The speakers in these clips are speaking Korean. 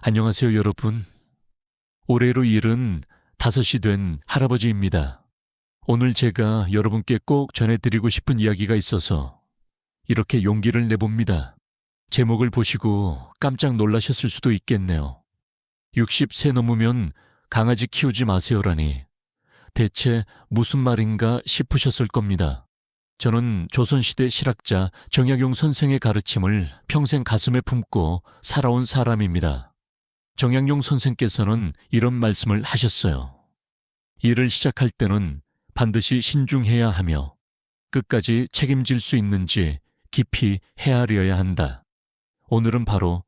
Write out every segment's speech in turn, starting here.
안녕하세요, 여러분. 올해로 75이 된 할아버지입니다. 오늘 제가 여러분께 꼭 전해드리고 싶은 이야기가 있어서 이렇게 용기를 내봅니다. 제목을 보시고 깜짝 놀라셨을 수도 있겠네요. 60세 넘으면 강아지 키우지 마세요라니 대체 무슨 말인가 싶으셨을 겁니다. 저는 조선시대 실학자 정약용 선생의 가르침을 평생 가슴에 품고 살아온 사람입니다. 정약용 선생께서는 이런 말씀을 하셨어요. 일을 시작할 때는 반드시 신중해야 하며 끝까지 책임질 수 있는지 깊이 헤아려야 한다. 오늘은 바로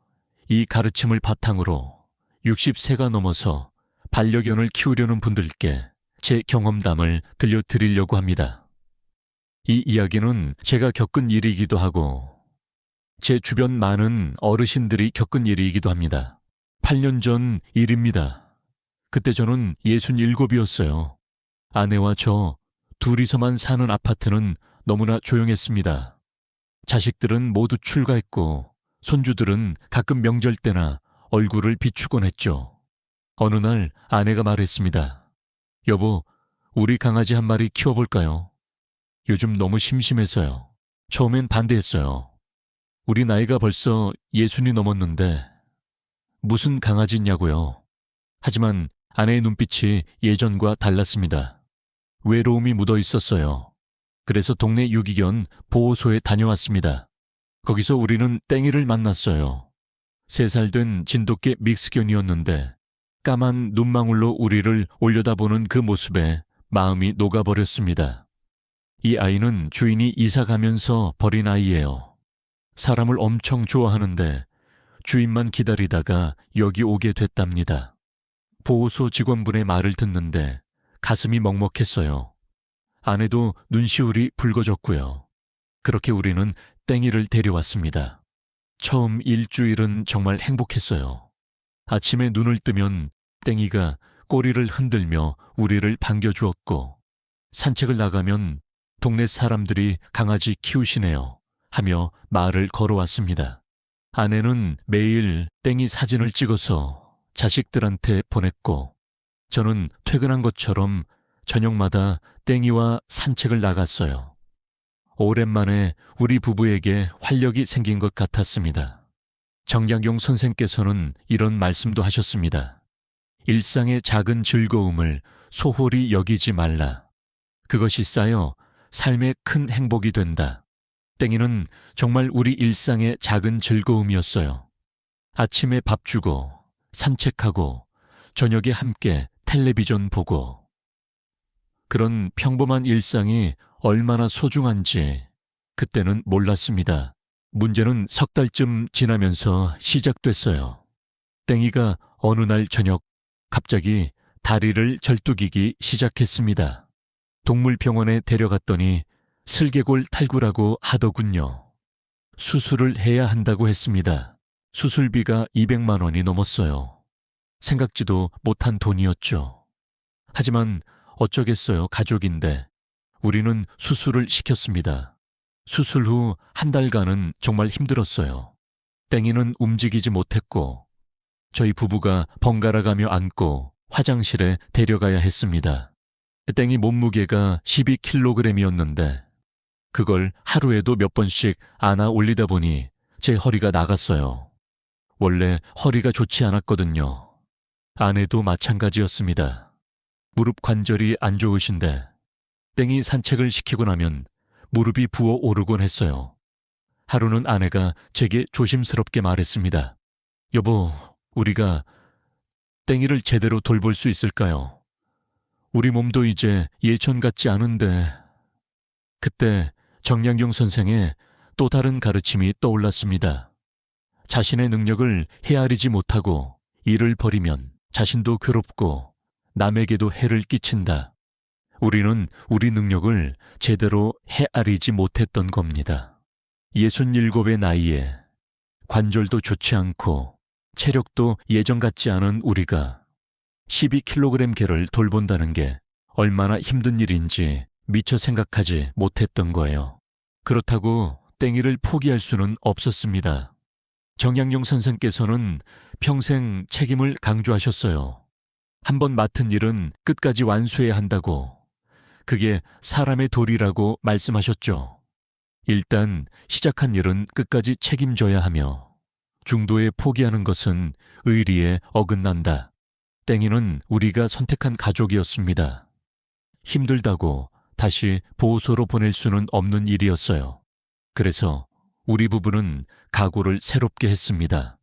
이 가르침을 바탕으로 60세가 넘어서 반려견을 키우려는 분들께 제 경험담을 들려드리려고 합니다. 이 이야기는 제가 겪은 일이기도 하고 제 주변 많은 어르신들이 겪은 일이기도 합니다. 8년 전 일입니다. 그때 저는 67이었어요. 아내와 저 둘이서만 사는 아파트는 너무나 조용했습니다. 자식들은 모두 출가했고 손주들은 가끔 명절 때나 얼굴을 비추곤 했죠. 어느 날 아내가 말했습니다. 여보, 우리 강아지 한 마리 키워볼까요? 요즘 너무 심심해서요. 처음엔 반대했어요. 우리 나이가 벌써 60이 넘었는데 무슨 강아지냐고요. 하지만 아내의 눈빛이 예전과 달랐습니다. 외로움이 묻어 있었어요. 그래서 동네 유기견 보호소에 다녀왔습니다. 거기서 우리는 땡이를 만났어요. 3살 된 진돗개 믹스견이었는데 까만 눈망울로 우리를 올려다보는 그 모습에 마음이 녹아버렸습니다. 이 아이는 주인이 이사 가면서 버린 아이예요. 사람을 엄청 좋아하는데 주인만 기다리다가 여기 오게 됐답니다. 보호소 직원분의 말을 듣는데 가슴이 먹먹했어요. 아내도 눈시울이 붉어졌고요. 그렇게 우리는 땡이를 데려왔습니다. 처음 일주일은 정말 행복했어요. 아침에 눈을 뜨면 땡이가 꼬리를 흔들며 우리를 반겨주었고 산책을 나가면 동네 사람들이 강아지 키우시네요 하며 말을 걸어왔습니다. 아내는 매일 땡이 사진을 찍어서 자식들한테 보냈고 저는 퇴근한 것처럼 저녁마다 땡이와 산책을 나갔어요. 오랜만에 우리 부부에게 활력이 생긴 것 같았습니다. 정약용 선생께서는 이런 말씀도 하셨습니다. 일상의 작은 즐거움을 소홀히 여기지 말라. 그것이 쌓여 삶의 큰 행복이 된다. 땡이는 정말 우리 일상의 작은 즐거움이었어요. 아침에 밥 주고 산책하고 저녁에 함께 텔레비전 보고 그런 평범한 일상이 얼마나 소중한지 그때는 몰랐습니다. 문제는 석 달쯤 지나면서 시작됐어요. 땡이가 어느 날 저녁 갑자기 다리를 절뚝이기 시작했습니다. 동물병원에 데려갔더니 슬개골 탈구라고 하더군요. 수술을 해야 한다고 했습니다. 수술비가 200만 원이 넘었어요. 생각지도 못한 돈이었죠. 하지만 어쩌겠어요, 가족인데. 우리는 수술을 시켰습니다. 수술 후 한 달간은 정말 힘들었어요. 땡이는 움직이지 못했고 저희 부부가 번갈아가며 안고 화장실에 데려가야 했습니다. 땡이 몸무게가 12kg이었는데 그걸 하루에도 몇 번씩 안아 올리다 보니 제 허리가 나갔어요. 원래 허리가 좋지 않았거든요. 아내도 마찬가지였습니다. 무릎 관절이 안 좋으신데 땡이 산책을 시키고 나면 무릎이 부어오르곤 했어요. 하루는 아내가 제게 조심스럽게 말했습니다. 여보, 우리가 땡이를 제대로 돌볼 수 있을까요? 우리 몸도 이제 예전 같지 않은데. 그때 정약용 선생의 또 다른 가르침이 떠올랐습니다. 자신의 능력을 헤아리지 못하고 일을 벌이면 자신도 괴롭고 남에게도 해를 끼친다. 우리는 우리 능력을 제대로 헤아리지 못했던 겁니다. 67의 나이에 관절도 좋지 않고 체력도 예전 같지 않은 우리가 12kg 개를 돌본다는 게 얼마나 힘든 일인지 미처 생각하지 못했던 거예요. 그렇다고 땡이를 포기할 수는 없었습니다. 정양용 선생께서는 평생 책임을 강조하셨어요. 한번 맡은 일은 끝까지 완수해야 한다고. 그게 사람의 도리라고 말씀하셨죠. 일단 시작한 일은 끝까지 책임져야 하며 중도에 포기하는 것은 의리에 어긋난다. 땡이는 우리가 선택한 가족이었습니다. 힘들다고 다시 보호소로 보낼 수는 없는 일이었어요. 그래서 우리 부부는 각오를 새롭게 했습니다.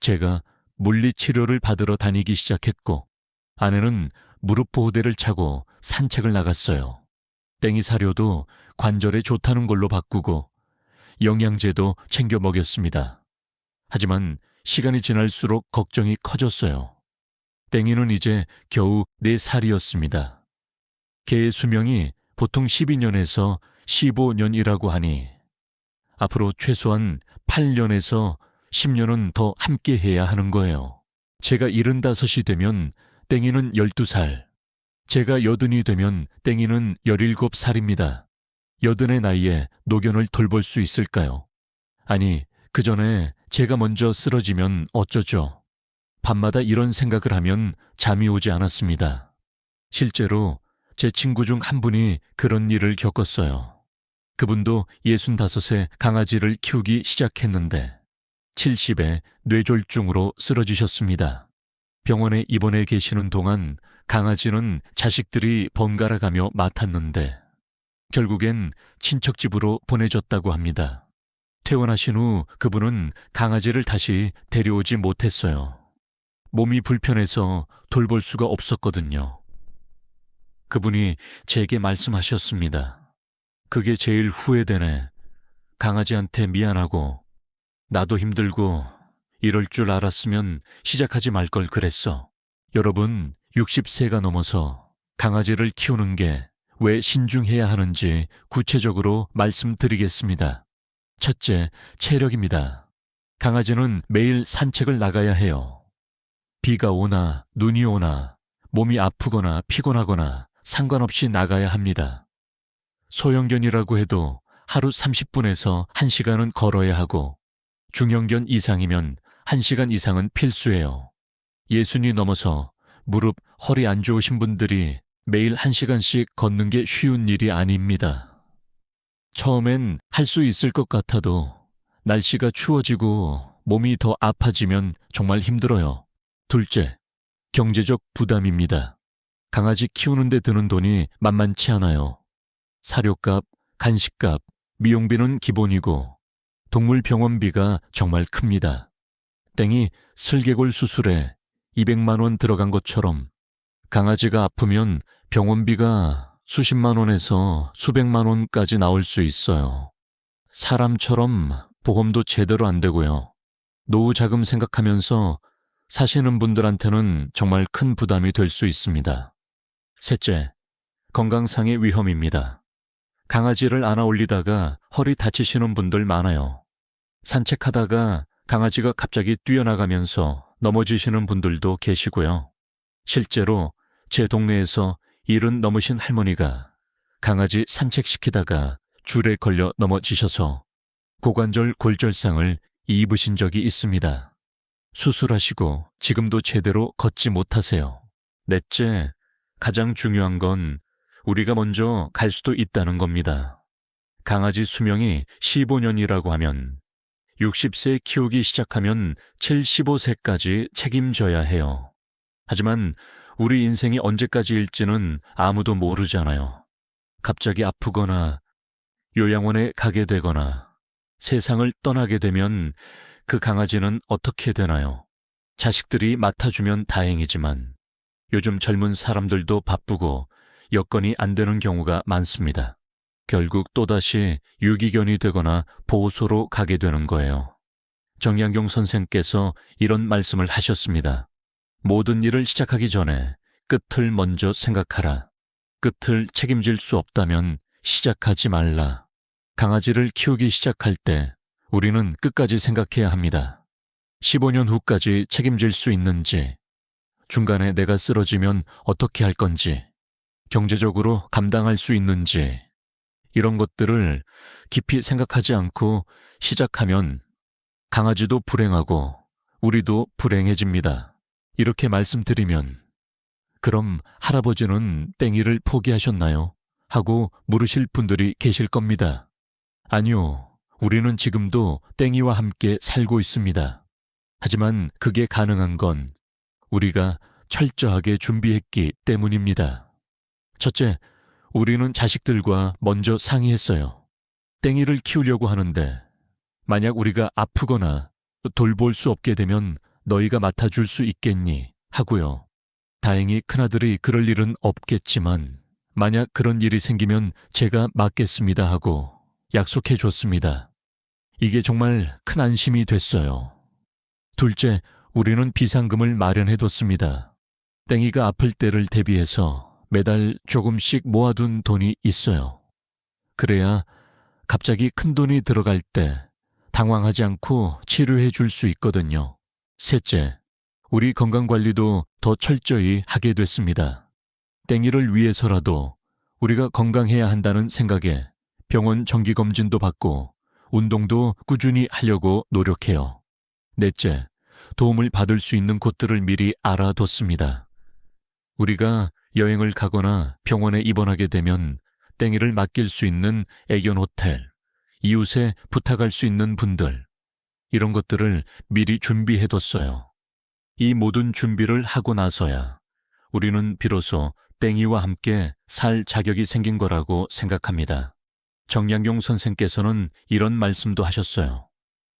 제가 물리치료를 받으러 다니기 시작했고 아내는 무릎 보호대를 차고 산책을 나갔어요. 땡이 사료도 관절에 좋다는 걸로 바꾸고 영양제도 챙겨 먹였습니다. 하지만 시간이 지날수록 걱정이 커졌어요. 땡이는 이제 겨우 4살이었습니다. 개의 수명이 보통 12년에서 15년이라고 하니 앞으로 최소한 8년에서 10년은 더 함께 해야 하는 거예요. 제가 75이 되면 땡이는 12살, 제가 80이 되면 땡이는 17살입니다. 80의 나이에 노견을 돌볼 수 있을까요? 아니, 그 전에 제가 먼저 쓰러지면 어쩌죠? 밤마다 이런 생각을 하면 잠이 오지 않았습니다. 실제로 제 친구 중 한 분이 그런 일을 겪었어요. 그분도 65세 강아지를 키우기 시작했는데 70에 뇌졸중으로 쓰러지셨습니다. 병원에 입원해 계시는 동안 강아지는 자식들이 번갈아 가며 맡았는데 결국엔 친척 집으로 보내졌다고 합니다. 퇴원하신 후 그분은 강아지를 다시 데려오지 못했어요. 몸이 불편해서 돌볼 수가 없었거든요. 그분이 제게 말씀하셨습니다. 그게 제일 후회되네. 강아지한테 미안하고 나도 힘들고 이럴 줄 알았으면 시작하지 말 걸 그랬어. 여러분, 60세가 넘어서 강아지를 키우는 게 왜 신중해야 하는지 구체적으로 말씀드리겠습니다. 첫째, 체력입니다. 강아지는 매일 산책을 나가야 해요. 비가 오나 눈이 오나 몸이 아프거나 피곤하거나 상관없이 나가야 합니다. 소형견이라고 해도 하루 30분에서 1시간은 걸어야 하고 중형견 이상이면 1시간 이상은 필수예요. 60이 넘어서 무릎, 허리 안 좋으신 분들이 매일 1시간씩 걷는 게 쉬운 일이 아닙니다. 처음엔 할 수 있을 것 같아도 날씨가 추워지고 몸이 더 아파지면 정말 힘들어요. 둘째, 경제적 부담입니다. 강아지 키우는데 드는 돈이 만만치 않아요. 사료값, 간식값, 미용비는 기본이고 동물병원비가 정말 큽니다. 땡이 슬개골 수술에 200만 원 들어간 것처럼 강아지가 아프면 병원비가 수십만 원에서 수백만 원까지 나올 수 있어요. 사람처럼 보험도 제대로 안 되고요. 노후 자금 생각하면서 사시는 분들한테는 정말 큰 부담이 될 수 있습니다. 셋째, 건강상의 위험입니다. 강아지를 안아 올리다가 허리 다치시는 분들 많아요. 산책하다가 강아지가 갑자기 뛰어나가면서 넘어지시는 분들도 계시고요. 실제로 제 동네에서 70 넘으신 할머니가 강아지 산책시키다가 줄에 걸려 넘어지셔서 고관절 골절상을 입으신 적이 있습니다. 수술하시고 지금도 제대로 걷지 못하세요. 넷째, 가장 중요한 건 우리가 먼저 갈 수도 있다는 겁니다. 강아지 수명이 15년이라고 하면 60세 키우기 시작하면 75세까지 책임져야 해요. 하지만 우리 인생이 언제까지일지는 아무도 모르잖아요. 갑자기 아프거나 요양원에 가게 되거나 세상을 떠나게 되면 그 강아지는 어떻게 되나요? 자식들이 맡아주면 다행이지만 요즘 젊은 사람들도 바쁘고 여건이 안 되는 경우가 많습니다. 결국 또다시 유기견이 되거나 보호소로 가게 되는 거예요. 정양용 선생께서 이런 말씀을 하셨습니다. 모든 일을 시작하기 전에 끝을 먼저 생각하라. 끝을 책임질 수 없다면 시작하지 말라. 강아지를 키우기 시작할 때 우리는 끝까지 생각해야 합니다. 15년 후까지 책임질 수 있는지, 중간에 내가 쓰러지면 어떻게 할 건지, 경제적으로 감당할 수 있는지, 이런 것들을 깊이 생각하지 않고 시작하면 강아지도 불행하고 우리도 불행해집니다. 이렇게 말씀드리면 그럼 할아버지는 땡이를 포기하셨나요? 하고 물으실 분들이 계실 겁니다. 아니요. 우리는 지금도 땡이와 함께 살고 있습니다. 하지만 그게 가능한 건 우리가 철저하게 준비했기 때문입니다. 첫째, 우리는 자식들과 먼저 상의했어요. 땡이를 키우려고 하는데 만약 우리가 아프거나 돌볼 수 없게 되면 너희가 맡아줄 수 있겠니? 하고요. 다행히 큰아들이 그럴 일은 없겠지만 만약 그런 일이 생기면 제가 맡겠습니다 하고 약속해 줬습니다. 이게 정말 큰 안심이 됐어요. 둘째, 우리는 비상금을 마련해 뒀습니다. 땡이가 아플 때를 대비해서 매달 조금씩 모아둔 돈이 있어요. 그래야 갑자기 큰 돈이 들어갈 때 당황하지 않고 치료해 줄 수 있거든요. 셋째, 우리 건강관리도 더 철저히 하게 됐습니다. 땡이를 위해서라도 우리가 건강해야 한다는 생각에 병원 정기검진도 받고 운동도 꾸준히 하려고 노력해요. 넷째, 도움을 받을 수 있는 곳들을 미리 알아뒀습니다. 우리가 여행을 가거나 병원에 입원하게 되면 땡이를 맡길 수 있는 애견 호텔, 이웃에 부탁할 수 있는 분들, 이런 것들을 미리 준비해뒀어요. 이 모든 준비를 하고 나서야 우리는 비로소 땡이와 함께 살 자격이 생긴 거라고 생각합니다. 정약용 선생께서는 이런 말씀도 하셨어요.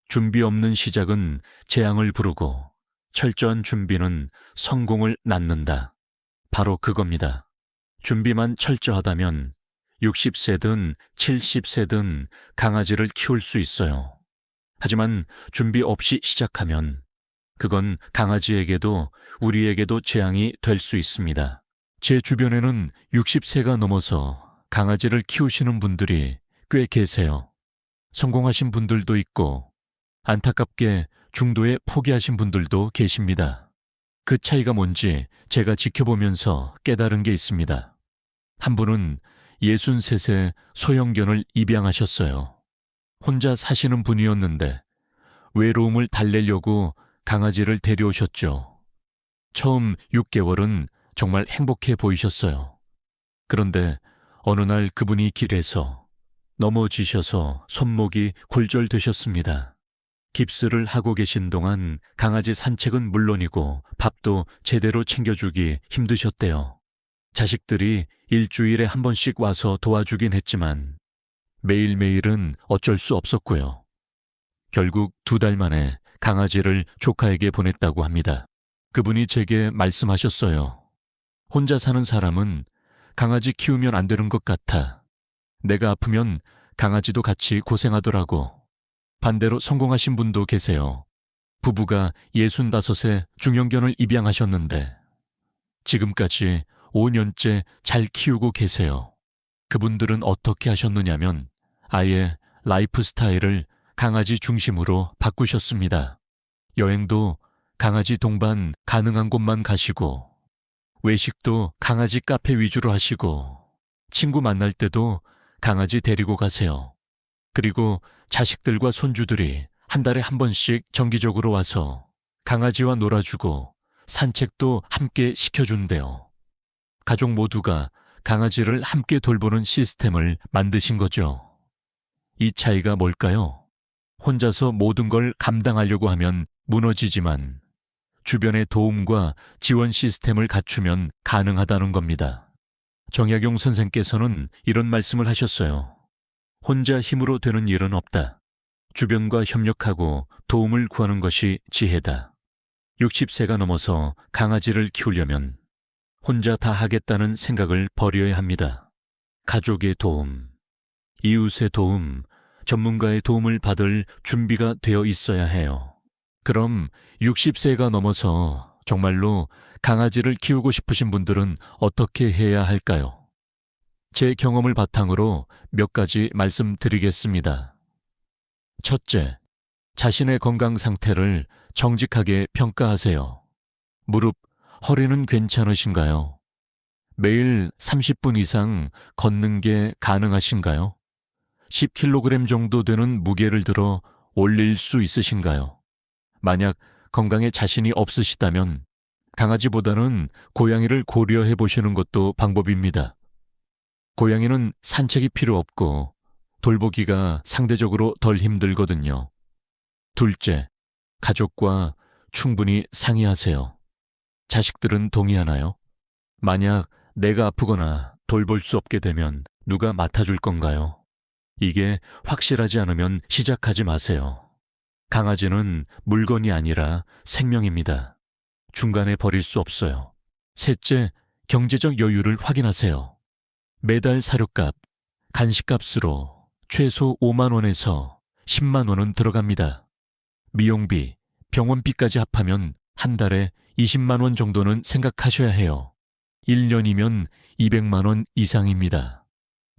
준비 없는 시작은 재앙을 부르고 철저한 준비는 성공을 낳는다. 바로 그겁니다. 준비만 철저하다면 60세든 70세든 강아지를 키울 수 있어요. 하지만 준비 없이 시작하면 그건 강아지에게도 우리에게도 재앙이 될 수 있습니다. 제 주변에는 60세가 넘어서 강아지를 키우시는 분들이 꽤 계세요. 성공하신 분들도 있고 안타깝게 중도에 포기하신 분들도 계십니다. 그 차이가 뭔지 제가 지켜보면서 깨달은 게 있습니다. 한 분은 63세 소형견을 입양하셨어요. 혼자 사시는 분이었는데 외로움을 달래려고 강아지를 데려오셨죠. 처음 6개월은 정말 행복해 보이셨어요. 그런데 어느 날 그분이 길에서 넘어지셔서 손목이 골절되셨습니다. 깁스를 하고 계신 동안 강아지 산책은 물론이고 밥도 제대로 챙겨주기 힘드셨대요. 자식들이 일주일에 한 번씩 와서 도와주긴 했지만 매일매일은 어쩔 수 없었고요. 결국 2달 만에 강아지를 조카에게 보냈다고 합니다. 그분이 제게 말씀하셨어요. 혼자 사는 사람은 강아지 키우면 안 되는 것 같아. 내가 아프면 강아지도 같이 고생하더라고. 반대로 성공하신 분도 계세요. 부부가 65세 중형견을 입양하셨는데 지금까지 5년째 잘 키우고 계세요. 그분들은 어떻게 하셨느냐면 아예 라이프 스타일을 강아지 중심으로 바꾸셨습니다. 여행도 강아지 동반 가능한 곳만 가시고 외식도 강아지 카페 위주로 하시고 친구 만날 때도 강아지 데리고 가세요. 그리고 자식들과 손주들이 한 달에 한 번씩 정기적으로 와서 강아지와 놀아주고 산책도 함께 시켜준대요. 가족 모두가 강아지를 함께 돌보는 시스템을 만드신 거죠. 이 차이가 뭘까요? 혼자서 모든 걸 감당하려고 하면 무너지지만 주변의 도움과 지원 시스템을 갖추면 가능하다는 겁니다. 정약용 선생께서는 이런 말씀을 하셨어요. 혼자 힘으로 되는 일은 없다. 주변과 협력하고 도움을 구하는 것이 지혜다. 60세가 넘어서 강아지를 키우려면 혼자 다 하겠다는 생각을 버려야 합니다. 가족의 도움, 이웃의 도움, 전문가의 도움을 받을 준비가 되어 있어야 해요. 그럼 60세가 넘어서 정말로 강아지를 키우고 싶으신 분들은 어떻게 해야 할까요? 제 경험을 바탕으로 몇 가지 말씀드리겠습니다. 첫째, 자신의 건강 상태를 정직하게 평가하세요. 무릎, 허리는 괜찮으신가요? 매일 30분 이상 걷는 게 가능하신가요? 10kg 정도 되는 무게를 들어 올릴 수 있으신가요? 만약 건강에 자신이 없으시다면 강아지보다는 고양이를 고려해 보시는 것도 방법입니다. 고양이는 산책이 필요 없고 돌보기가 상대적으로 덜 힘들거든요. 둘째, 가족과 충분히 상의하세요. 자식들은 동의하나요? 만약 내가 아프거나 돌볼 수 없게 되면 누가 맡아줄 건가요? 이게 확실하지 않으면 시작하지 마세요. 강아지는 물건이 아니라 생명입니다. 중간에 버릴 수 없어요. 셋째, 경제적 여유를 확인하세요. 매달 사료값, 간식값으로 최소 5만 원에서 10만 원은 들어갑니다. 미용비, 병원비까지 합하면 한 달에 20만 원 정도는 생각하셔야 해요. 1년이면 200만 원 이상입니다.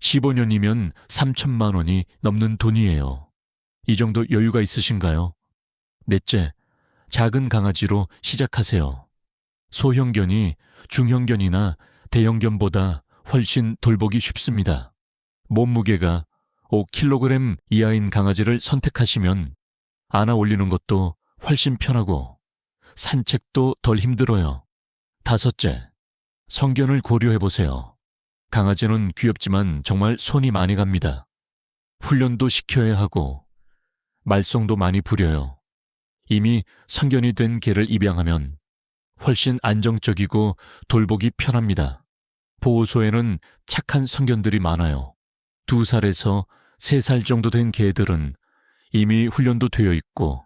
15년이면 3천만 원이 넘는 돈이에요. 이 정도 여유가 있으신가요? 넷째, 작은 강아지로 시작하세요. 소형견이 중형견이나 대형견보다 훨씬 돌보기 쉽습니다. 몸무게가 5kg 이하인 강아지를 선택하시면 안아 올리는 것도 훨씬 편하고 산책도 덜 힘들어요. 다섯째, 성견을 고려해보세요. 강아지는 귀엽지만 정말 손이 많이 갑니다. 훈련도 시켜야 하고 말썽도 많이 부려요. 이미 성견이 된 개를 입양하면 훨씬 안정적이고 돌보기 편합니다. 보호소에는 착한 성견들이 많아요. 2살에서 3살 정도 된 개들은 이미 훈련도 되어 있고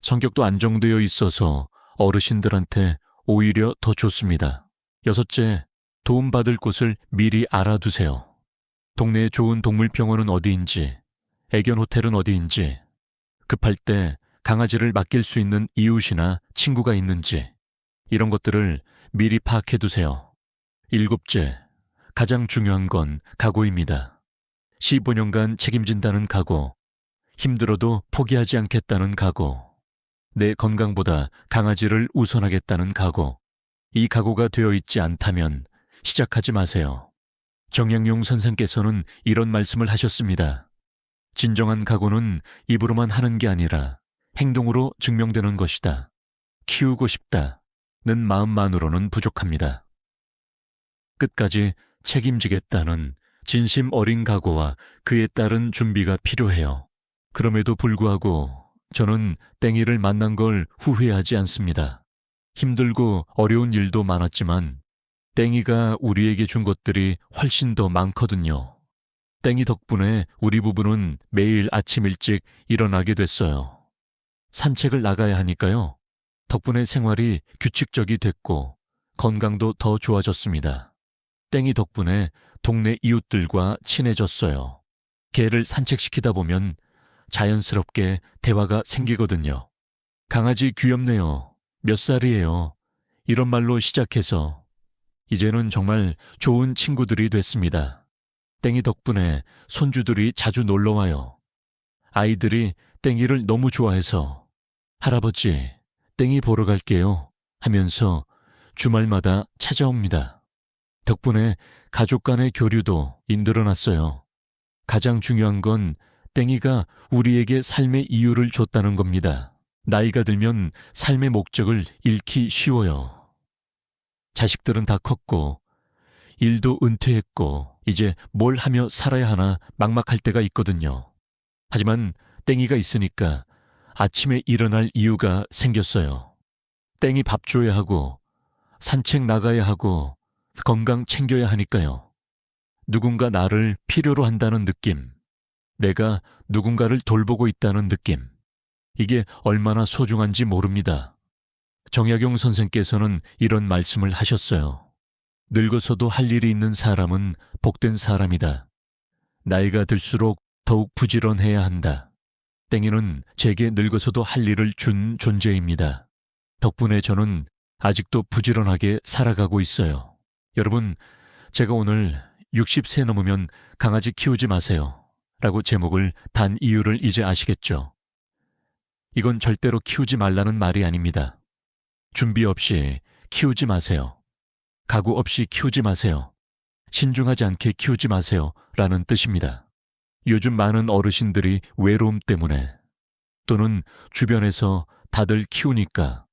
성격도 안정되어 있어서 어르신들한테 오히려 더 좋습니다. 여섯째, 도움받을 곳을 미리 알아두세요. 동네에 좋은 동물병원은 어디인지, 애견 호텔은 어디인지, 급할 때 강아지를 맡길 수 있는 이웃이나 친구가 있는지 이런 것들을 미리 파악해두세요. 일곱째, 가장 중요한 건 각오입니다. 15년간 책임진다는 각오, 힘들어도 포기하지 않겠다는 각오, 내 건강보다 강아지를 우선하겠다는 각오, 이 각오가 되어 있지 않다면 시작하지 마세요. 정약용 선생께서는 이런 말씀을 하셨습니다. 진정한 각오는 입으로만 하는 게 아니라 행동으로 증명되는 것이다. 키우고 싶다는 마음만으로는 부족합니다. 끝까지 책임지겠다는 진심 어린 각오와 그에 따른 준비가 필요해요. 그럼에도 불구하고 저는 땡이를 만난 걸 후회하지 않습니다. 힘들고 어려운 일도 많았지만 땡이가 우리에게 준 것들이 훨씬 더 많거든요. 땡이 덕분에 우리 부부는 매일 아침 일찍 일어나게 됐어요. 산책을 나가야 하니까요. 덕분에 생활이 규칙적이 됐고 건강도 더 좋아졌습니다. 땡이 덕분에 동네 이웃들과 친해졌어요. 개를 산책시키다 보면 자연스럽게 대화가 생기거든요. 강아지 귀엽네요. 몇 살이에요? 이런 말로 시작해서 이제는 정말 좋은 친구들이 됐습니다. 땡이 덕분에 손주들이 자주 놀러와요. 아이들이 땡이를 너무 좋아해서 할아버지, 땡이 보러 갈게요 하면서 주말마다 찾아옵니다. 덕분에 가족 간의 교류도 늘어났어요. 가장 중요한 건 땡이가 우리에게 삶의 이유를 줬다는 겁니다. 나이가 들면 삶의 목적을 잃기 쉬워요. 자식들은 다 컸고 일도 은퇴했고 이제 뭘 하며 살아야 하나 막막할 때가 있거든요. 하지만 땡이가 있으니까 아침에 일어날 이유가 생겼어요. 땡이 밥 줘야 하고 산책 나가야 하고 건강 챙겨야 하니까요. 누군가 나를 필요로 한다는 느낌, 내가 누군가를 돌보고 있다는 느낌, 이게 얼마나 소중한지 모릅니다. 정약용 선생께서는 이런 말씀을 하셨어요. 늙어서도 할 일이 있는 사람은 복된 사람이다. 나이가 들수록 더욱 부지런해야 한다. 땡이는 제게 늙어서도 할 일을 준 존재입니다. 덕분에 저는 아직도 부지런하게 살아가고 있어요. 여러분, 제가 오늘 60세 넘으면 강아지 키우지 마세요 라고 제목을 단 이유를 이제 아시겠죠? 이건 절대로 키우지 말라는 말이 아닙니다. 준비 없이 키우지 마세요. 각오 없이 키우지 마세요. 신중하지 않게 키우지 마세요 라는 뜻입니다. 요즘 많은 어르신들이 외로움 때문에 또는 주변에서 다들 키우니까,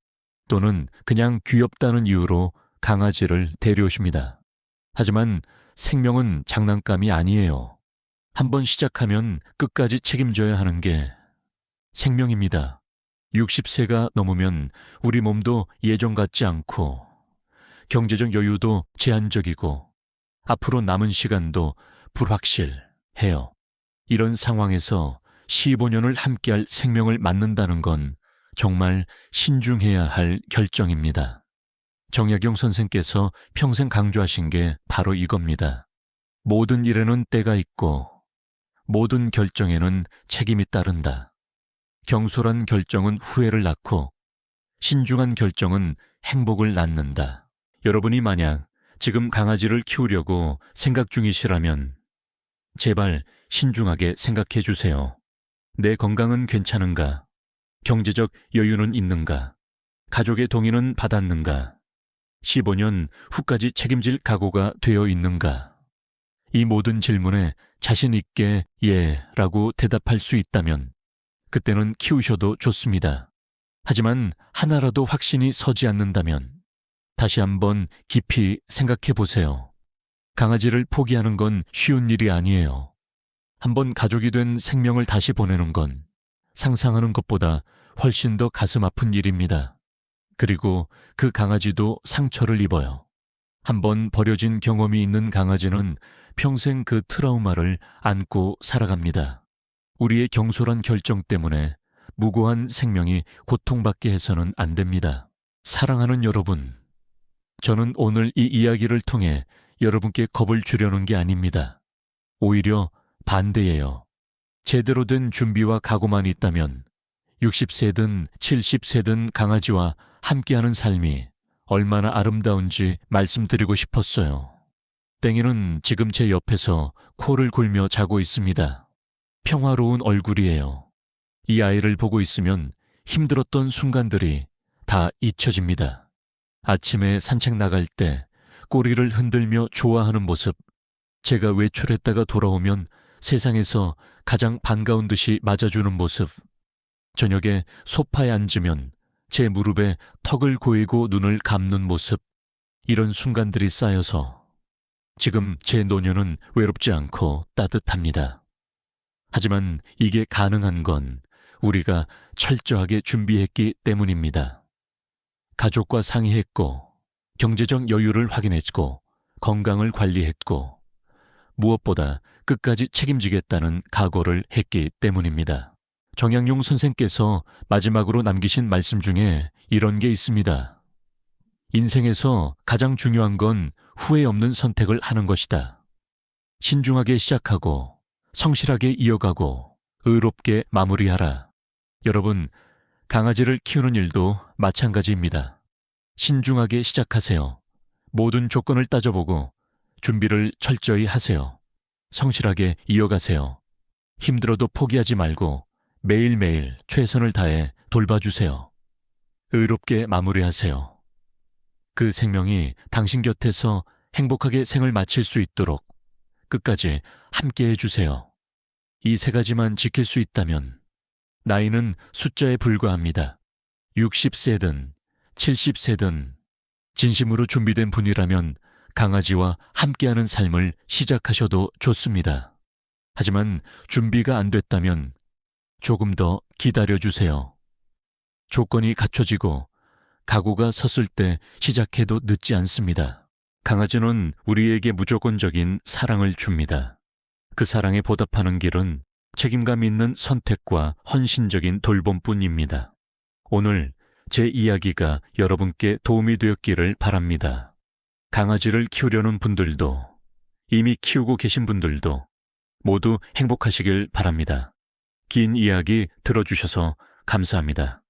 또는 그냥 귀엽다는 이유로 강아지를 데려오십니다. 하지만 생명은 장난감이 아니에요. 한번 시작하면 끝까지 책임져야 하는 게 생명입니다. 60세가 넘으면 우리 몸도 예전 같지 않고 경제적 여유도 제한적이고 앞으로 남은 시간도 불확실해요. 이런 상황에서 15년을 함께할 생명을 맞는다는 건 정말 신중해야 할 결정입니다. 정약용 선생께서 평생 강조하신 게 바로 이겁니다. 모든 일에는 때가 있고 모든 결정에는 책임이 따른다. 경솔한 결정은 후회를 낳고 신중한 결정은 행복을 낳는다. 여러분이 만약 지금 강아지를 키우려고 생각 중이시라면 제발 신중하게 생각해 주세요. 내 건강은 괜찮은가? 경제적 여유는 있는가? 가족의 동의는 받았는가? 15년 후까지 책임질 각오가 되어 있는가? 이 모든 질문에 자신 있게 예라고 대답할 수 있다면 그때는 키우셔도 좋습니다. 하지만 하나라도 확신이 서지 않는다면 다시 한번 깊이 생각해 보세요. 강아지를 포기하는 건 쉬운 일이 아니에요. 한번 가족이 된 생명을 다시 보내는 건 상상하는 것보다 훨씬 더 가슴 아픈 일입니다. 그리고 그 강아지도 상처를 입어요. 한번 버려진 경험이 있는 강아지는 평생 그 트라우마를 안고 살아갑니다. 우리의 경솔한 결정 때문에 무고한 생명이 고통받게 해서는 안 됩니다. 사랑하는 여러분, 저는 오늘 이 이야기를 통해 여러분께 겁을 주려는 게 아닙니다. 오히려 반대예요. 제대로 된 준비와 각오만 있다면 60세든 70세든 강아지와 함께하는 삶이 얼마나 아름다운지 말씀드리고 싶었어요. 땡이는 지금 제 옆에서 코를 골며 자고 있습니다. 평화로운 얼굴이에요. 이 아이를 보고 있으면 힘들었던 순간들이 다 잊혀집니다. 아침에 산책 나갈 때 꼬리를 흔들며 좋아하는 모습, 제가 외출했다가 돌아오면 세상에서 가장 반가운 듯이 맞아주는 모습, 저녁에 소파에 앉으면 제 무릎에 턱을 고이고 눈을 감는 모습, 이런 순간들이 쌓여서 지금 제 노년은 외롭지 않고 따뜻합니다. 하지만 이게 가능한 건 우리가 철저하게 준비했기 때문입니다. 가족과 상의했고, 경제적 여유를 확인했고, 건강을 관리했고, 무엇보다 끝까지 책임지겠다는 각오를 했기 때문입니다. 정약용 선생께서 마지막으로 남기신 말씀 중에 이런 게 있습니다. 인생에서 가장 중요한 건 후회 없는 선택을 하는 것이다. 신중하게 시작하고 성실하게 이어가고 의롭게 마무리하라. 여러분, 강아지를 키우는 일도 마찬가지입니다. 신중하게 시작하세요. 모든 조건을 따져보고 준비를 철저히 하세요. 성실하게 이어가세요. 힘들어도 포기하지 말고 매일매일 최선을 다해 돌봐주세요. 의롭게 마무리하세요. 그 생명이 당신 곁에서 행복하게 생을 마칠 수 있도록 끝까지 함께 해주세요. 이 세 가지만 지킬 수 있다면 나이는 숫자에 불과합니다. 60세든 70세든 진심으로 준비된 분이라면 강아지와 함께하는 삶을 시작하셔도 좋습니다. 하지만 준비가 안 됐다면 조금 더 기다려주세요. 조건이 갖춰지고 각오가 섰을 때 시작해도 늦지 않습니다. 강아지는 우리에게 무조건적인 사랑을 줍니다. 그 사랑에 보답하는 길은 책임감 있는 선택과 헌신적인 돌봄뿐입니다. 오늘 제 이야기가 여러분께 도움이 되었기를 바랍니다. 강아지를 키우려는 분들도 이미 키우고 계신 분들도 모두 행복하시길 바랍니다. 긴 이야기 들어주셔서 감사합니다.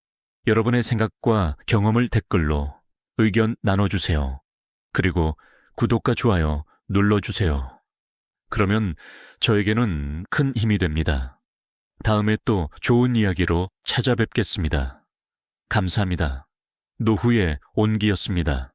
여러분의 생각과 경험을 댓글로 의견 나눠주세요. 그리고 구독과 좋아요 눌러주세요. 그러면 저에게는 큰 힘이 됩니다. 다음에 또 좋은 이야기로 찾아뵙겠습니다. 감사합니다. 노후의 온기였습니다.